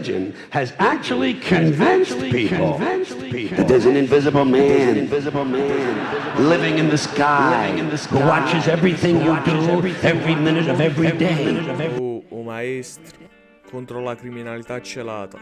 religion has actually convinced people that there's an invisible man living in the sky who watches everything you do every minute of every day. Oh maestri, contro la criminalità celata.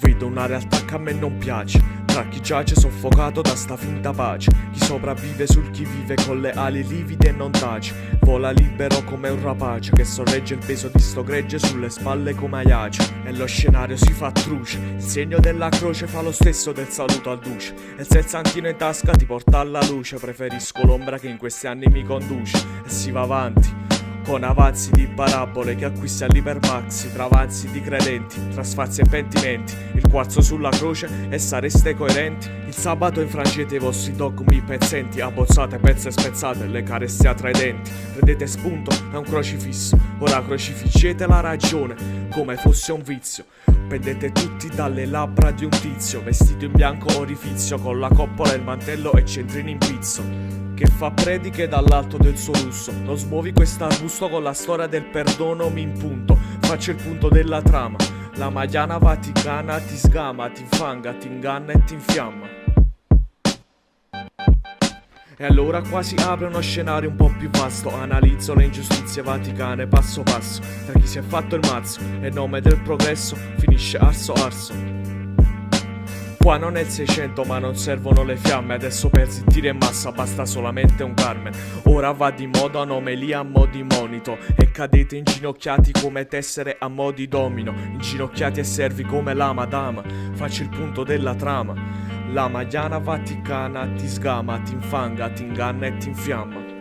Vedo una realtà che a me non piace, tra chi giace soffocato da sta finta pace. Chi sopravvive sul chi vive con le ali livide e non tace, vola libero come un rapace che sorregge il peso di sto gregge sulle spalle come Aiace. E lo scenario si fa truce, il segno della croce fa lo stesso del saluto al duce. E se il santino in tasca ti porta alla luce, preferisco l'ombra che in questi anni mi conduce. E si va avanti con avanzi di parabole che acquisti all'Ipermaxi, tra avanzi di credenti, tra sfarzi e pentimenti, il quarzo sulla croce e sareste coerenti. Il sabato infrangete i vostri dogmi pezzenti, abbozzate pezze spezzate, le carestie tra i denti. Prendete spunto da un crocifisso, ora crocifiggete la ragione come fosse un vizio. Pendete tutti dalle labbra di un tizio, vestito in bianco orifizio, con la coppola, il mantello e centrini in pizzo, che fa prediche dall'alto del suo lusso. Non smuovi quest'arbusto con la storia del perdono, mi impunto, faccio il punto della trama. La Maiana Vaticana ti sgama, ti infanga, ti inganna e ti infiamma. E allora qua si apre uno scenario un po' più vasto. Analizzo le ingiustizie vaticane passo passo, tra chi si è fatto il mazzo e in nome del progresso finisce arso arso. Qua non è il 600 ma non servono le fiamme, adesso per zittire in massa basta solamente un Carmen. Ora va di moda un'omelia a mo' di monito e cadete inginocchiati come tessere a mo' di domino, inginocchiati e servi come la madama. Faccio il punto della trama. La Maiana Vaticana ti sgama, ti infanga, ti inganna e ti infiamma.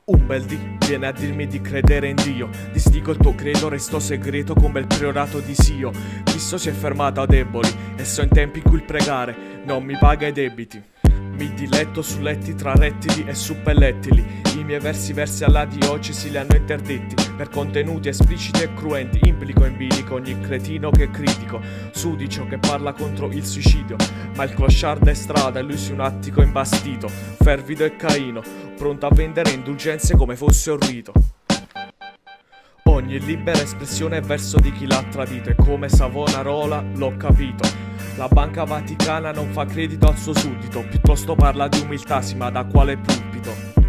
Un bel dì viene a dirmi di credere in Dio, disdico il tuo credo, restò segreto come il priorato di Sio. Cristo si è fermato a deboli e so in tempi in cui il pregare non mi paga i debiti. Mi diletto su letti tra rettili e su pellettili, i miei versi alla diocesi li hanno interdetti per contenuti espliciti e cruenti. Implico in bilico ogni cretino che critico, sudicio che parla contro il suicidio, ma il clochard è strada e lui si un attico imbastito, fervido e caino, pronto a vendere indulgenze come fosse un rito. Ogni libera espressione è verso di chi l'ha tradito e come Savonarola l'ho capito. La Banca Vaticana non fa credito al suo suddito, piuttosto parla di umiltà, sì, ma da quale pulpito?